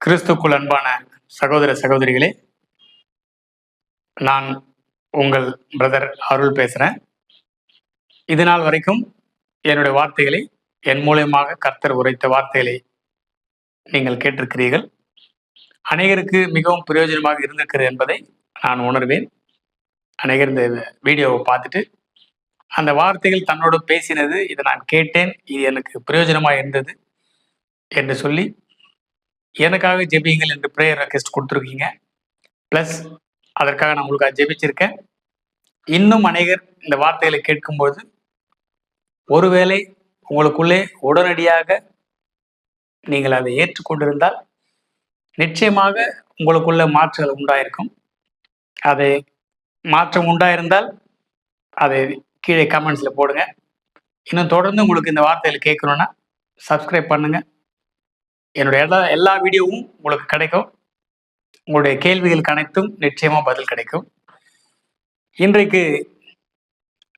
கிறிஸ்துக்குள் அன்பான சகோதர சகோதரிகளே, நான் உங்கள் பிரதர் அருள் பேசுகிறேன். இது நாள் வரைக்கும் என்னுடைய வார்த்தைகளை என் மூலியமாக கர்த்தர் உரைத்த வார்த்தைகளை நீங்கள் கேட்டிருக்கிறீர்கள். அநேகருக்கு மிகவும் பிரயோஜனமாக இருந்திருக்கிறது என்பதை நான் உணர்வேன். அநேகர் இந்த வீடியோவை பார்த்துட்டு அந்த வார்த்தைகள் தன்னோடு பேசினது, இதை நான் கேட்டேன், இது எனக்கு பிரயோஜனமாக இருந்தது என்று சொல்லி எனக்காக ஜெபியுங்கள் என்று ப்ரேயர் ரெக்வெஸ்ட் கொடுத்துருக்கீங்க. ப்ளஸ் அதற்காக நான் உங்களுக்காக ஜெபிச்சிருக்கேன். இன்னும் அநேகர் இந்த வார்த்தைகளை கேட்கும்போது ஒருவேளை உங்களுக்குள்ளே உடனடியாக நீங்கள் அதை ஏற்றுக்கொண்டிருந்தால் நிச்சயமாக உங்களுக்குள்ள மாற்றங்கள் உண்டாயிருக்கும். அதை மாற்றம் உண்டாயிருந்தால் அதை கீழே கமெண்ட்ஸில் போடுங்க. இன்னும் தொடர்ந்து உங்களுக்கு இந்த வார்த்தைகளை கேட்கணுன்னா சப்ஸ்கிரைப் பண்ணுங்க. என்னுடைய எல்லா வீடியோவும் உங்களுக்கு கிடைக்கும். உங்களுடைய கேள்விகளுக்கு அனைத்தும் நிச்சயமா பதில் கிடைக்கும். இன்றைக்கு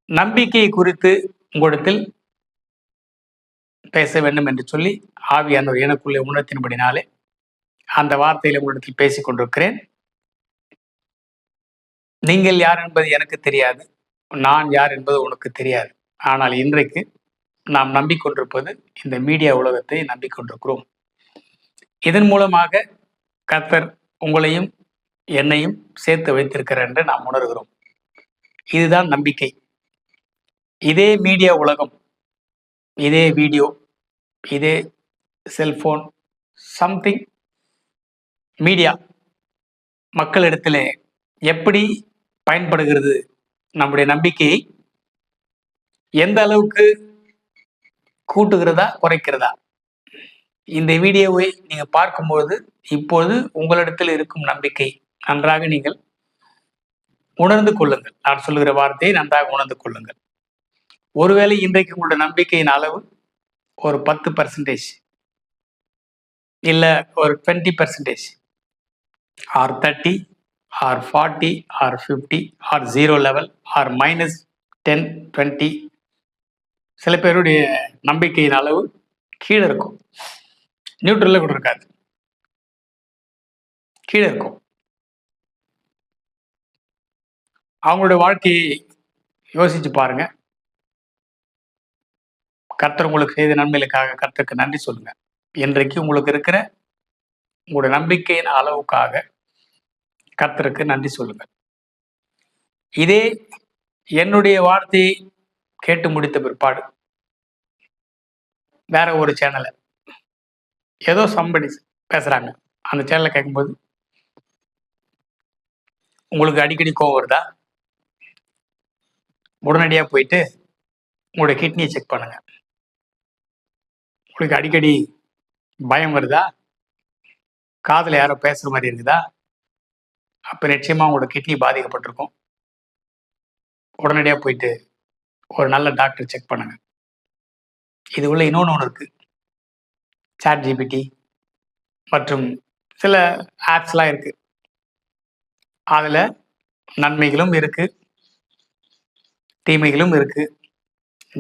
நம்பிக்கை குறித்து உங்களிடத்தில் பேச வேண்டும் என்று சொல்லி ஆவியானவர் எனக்குள்ளே உணர்த்தின்படினாலே அந்த வார்த்தையில் உங்களிடத்தில் பேசிக் கொண்டிருக்கிறேன். நீங்கள் யார் என்பது எனக்கு தெரியாது, நான் யார் என்பது உனக்கு தெரியாது. ஆனால் இன்றைக்கு நாம் நம்பிக்கொண்டிருப்பது இந்த மீடியா உலகத்தை நம்பிக்கொண்டிருக்கிறோம். இதன் மூலமாக கர்த்தர் உங்களையும் என்னையும் சேர்த்து வைத்திருக்கிறார் என்று நாம் உணர்கிறோம். இதுதான் நம்பிக்கை. இதே மீடியா உலகம், இதே வீடியோ, இதே செல்போன், சம்திங் மீடியா மக்களிடத்தில் எப்படி பயன்படுகிறது, நம்முடைய நம்பிக்கையை எந்த அளவுக்கு கூட்டுகிறதா குறைக்கிறதா? இந்த வீடியோவை நீங்க பார்க்கும்போது இப்போது உங்களிடத்தில் இருக்கும் நம்பிக்கை நன்றாக நீங்கள் உணர்ந்து கொள்ளுங்கள். நான் சொல்லுகிற வார்த்தையை நன்றாக உணர்ந்து கொள்ளுங்கள். ஒருவேளை இன்றைக்கு உங்களுடைய நம்பிக்கையின் அளவு ஒரு 10% இல்ல ஒரு 20% or 30 or 40 or 50 or 0 level or -10 20, சில பேருடைய நம்பிக்கையின் அளவு கீழே இருக்கும், நியூட்ரல்ல கூட இருக்காது, கீழே இருக்கும். அவங்களுடைய வாழ்க்கையை யோசிச்சு பாருங்க. கர்த்தர் உங்களுக்கு செய்த நன்மைகளுக்காக கர்த்தருக்கு நன்றி சொல்லுங்க. இன்றைக்கு உங்களுக்கு இருக்கிற உங்களுடைய நம்பிக்கையின் அளவுக்காக கர்த்தருக்கு நன்றி சொல்லுங்க. இதே என்னுடைய வார்த்தையை கேட்டு முடித்த பிற்பாடு வேற ஒரு சேனலை ஏதோ சம்படி பேசுறாங்க, அந்த சேனலை கேட்கும்போது உங்களுக்கு அடிக்கடி கோவம் வருதா? உடனடியாக போயிட்டு உங்களுடைய கிட்னியை செக் பண்ணுங்க. உங்களுக்கு அடிக்கடி பயம் வருதா? காதில் யாரோ பேசுகிற மாதிரி இருக்குதா? அப்போ நிச்சயமாக உங்களோட கிட்னி பாதிக்கப்பட்டிருக்கும். உடனடியாக போயிட்டு ஒரு நல்ல டாக்டர் செக் பண்ணுங்க. இது உள்ள இன்னொன்று இருக்கு, சாட் ஜிபிடி மற்றும் சில ஆப்ஸ்லாம் இருக்கு. அதில் நன்மைகளும் இருக்கு, தீமைகளும் இருக்கு.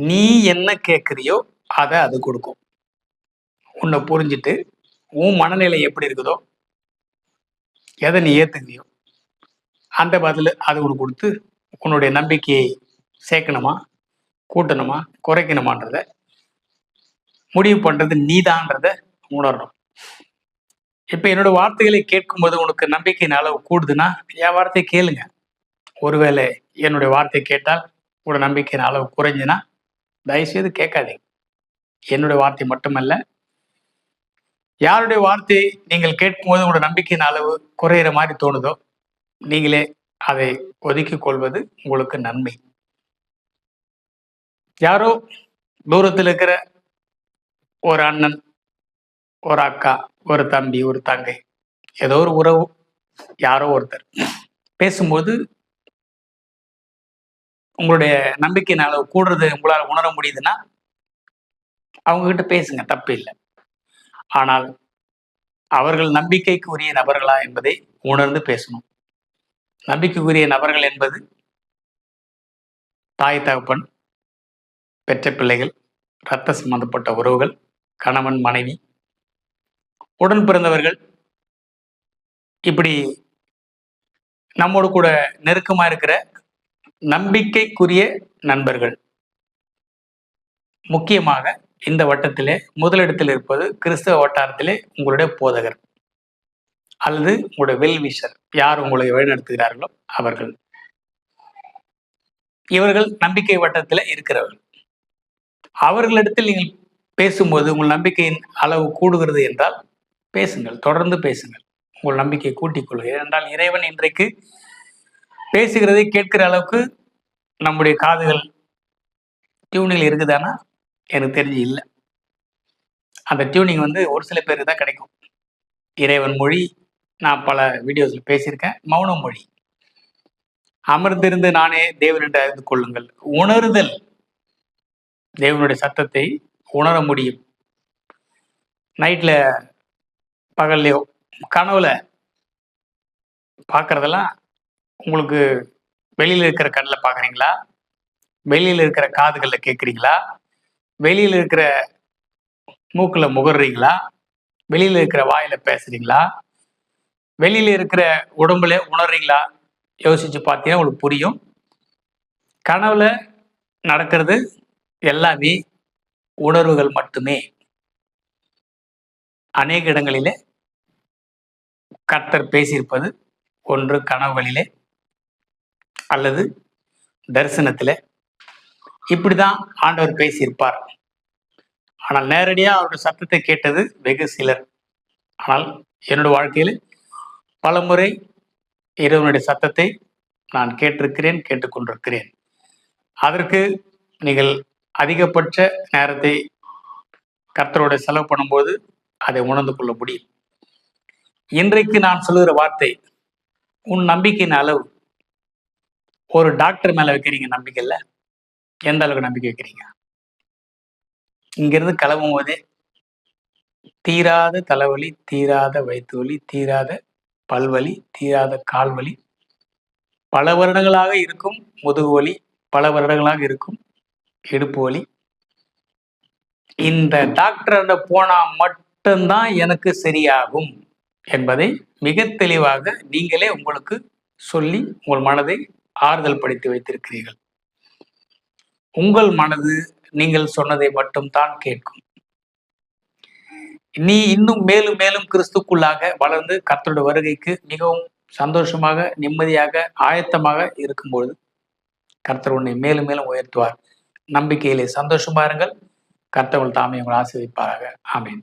நீ என்ன கேட்குறியோ அதை அது கொடுக்கும். உன்னை புரிஞ்சுட்டு உன் மனநிலை எப்படி இருக்குதோ, எதை நீ ஏற்றுக்கிறியோ அந்த பதில் அது உனக்கு கொடுத்து உன்னுடைய நம்பிக்கையை சேர்க்கணுமா கூட்டணுமா குறைக்கணுமான்றத முடிவு பண்ணுறது நீதான்றத உணரணும். இப்போ என்னோட வார்த்தைகளை கேட்கும்போது உனக்கு நம்பிக்கையின் அளவு கூடுதுன்னா என் வார்த்தையை கேளுங்க. ஒருவேளை என்னுடைய வார்த்தை கேட்டால் உங்களோட நம்பிக்கையின் அளவு குறைஞ்சுன்னா தயவுசெய்து கேட்காதீங்க. என்னுடைய வார்த்தை மட்டுமல்ல, யாருடைய வார்த்தையை நீங்கள் கேட்கும்போது உங்களோட நம்பிக்கையின் அளவு குறையிற மாதிரி தோணுதோ நீங்களே அதை ஒதுக்கிக் கொள்வது உங்களுக்கு நன்மை. யாரோ தூரத்தில் இருக்கிற ஒரு அண்ணன், ஒரு அக்கா, ஒரு தம்பி, ஒரு தங்கை, ஏதோ ஒரு உறவு, யாரோ ஒருத்தர் பேசும்போது உங்களுடைய நம்பிக்கையின் அளவு கூடுறது உங்களால் உணர முடியுதுன்னா அவங்க கிட்ட பேசுங்க, தப்பு இல்லை. ஆனால் அவர்கள் நம்பிக்கைக்கு உரிய நபர்களா என்பதை உணர்ந்து பேசணும். நம்பிக்கைக்குரிய நபர்கள் என்பது தாய் தகப்பன், பெற்ற பிள்ளைகள், இரத்த சம்பந்தப்பட்ட உறவுகள், கணவன் மனைவி, உடன் பிறந்தவர்கள், இப்படி நம்மோடு கூட நெருக்கமா இருக்கிற நம்பிக்கைக்குரிய நண்பர்கள், முக்கியமாக இந்த வட்டத்திலே முதலிடத்தில் இருப்பது கிறிஸ்தவ வட்டாரத்திலே உங்களுடைய போதகர் அல்லது உங்களுடைய வெல்விஷர், யார் உங்களை வழிநடத்துகிறார்களோ அவர்கள். இவர்கள் நம்பிக்கை வட்டத்தில் இருக்கிறவர்கள். அவர்களிடத்தில் நீங்கள் பேசும்போது உங்கள் நம்பிக்கையின் அளவு கூடுகிறது என்றால் பேசுங்கள், தொடர்ந்து பேசுங்கள், உங்கள் நம்பிக்கையை கூட்டிக் கொள்ளுங்கள். ஏனென்றால் இறைவன் இன்றைக்கு பேசுகிறதை கேட்கிற அளவுக்கு நம்முடைய காதுகள் டியூனில் இருக்குதானா? எனக்கு தெரிஞ்சு இல்லை. அந்த டியூனிங் ஒரு சில பேருக்கு தான் கிடைக்கும். இறைவன் மொழி நான் பல வீடியோஸ்ல பேசியிருக்கேன். மௌன மொழி, அமர்ந்திருந்து நானே தேவன் என்று அறிந்து கொள்ளுங்கள், உணர்தல், தேவனுடைய சத்தத்தை உணர முடியும். நைட்ல பகல்லையோ கனவுல பார்க்கறதெல்லாம் உங்களுக்கு வெளியில இருக்கிற கண்ணில் பார்க்குறீங்களா, வெளியில இருக்கிற காதுகளில் கேட்குறீங்களா, வெளியில இருக்கிற மூக்குல முகர்றீங்களா, வெளியில இருக்கிற வாயில பேசுறீங்களா, வெளியில இருக்கிற உடம்புல உணர்றீங்களா? யோசிச்சு பார்த்தீங்கன்னா உங்களுக்கு புரியும். கனவுல நடக்கிறது எல்லாமே உணர்வுகள் மட்டுமே. அநேக இடங்களிலே கர்த்தர் பேசியிருப்பது ஒன்று கனவுகளிலே அல்லது தரிசனத்திலே. இப்படிதான் ஆண்டவர் பேசியிருப்பார். ஆனால் நேரடியா அவருடைய சத்தத்தை கேட்டது வெகு சிலர். ஆனால் என்னோட வாழ்க்கையில் பலமுறை இறைவனுடைய சத்தத்தை நான் கேட்டிருக்கிறேன், கேட்டுக்கொண்டிருக்கிறேன். அதற்கு நீங்கள் அதிகபட்ச நேரத்தை கர்த்தரோட செலவு பண்ணும்போது அதை உணர்ந்து கொள்ள முடியும். இன்றைக்கு நான் சொல்லுகிற வார்த்தை, உன் நம்பிக்கையின் அளவு. ஒரு டாக்டர் மேல வைக்கிறீங்க நம்பிக்கை இல்லை, எந்த அளவுக்கு நம்பிக்கை வைக்கிறீங்க? இங்கிருந்து கிளம்பும் போதே தீராத தலைவலி, தீராத வயிற்று வலி, தீராத பல்வலி, தீராத கால்வலி, பல வருடங்களாக இருக்கும் முதுகு வலி, பல வருடங்களாக இருக்கும் இடுப்பு வலி. இந்த டாக்டர் போனா மட்டும்தான் எனக்கு சரியாகும் என்பதை மிக தெளிவாக நீங்களே உங்களுக்கு சொல்லி உங்கள் மனதை ஆறுதல் படுத்தி வைத்திருக்கிறீர்கள். உங்கள் மனது நீங்கள் சொன்னதை மட்டும்தான் கேட்கும். நீ இன்னும் மேலும் மேலும் கிறிஸ்துக்குள்ளாக வளர்ந்து கர்த்தருடைய வருகைக்கு மிகவும் சந்தோஷமாக, நிம்மதியாக, ஆயத்தமாக இருக்கும்போது கர்த்தர் உன்னை மேலும் மேலும் உயர்த்துவார். நம்பிக்கையிலே சந்தோஷமா இருங்கள். கர்த்தர் தாமே உங்களை ஆசீர்வதிப்பாராக. ஆமென்.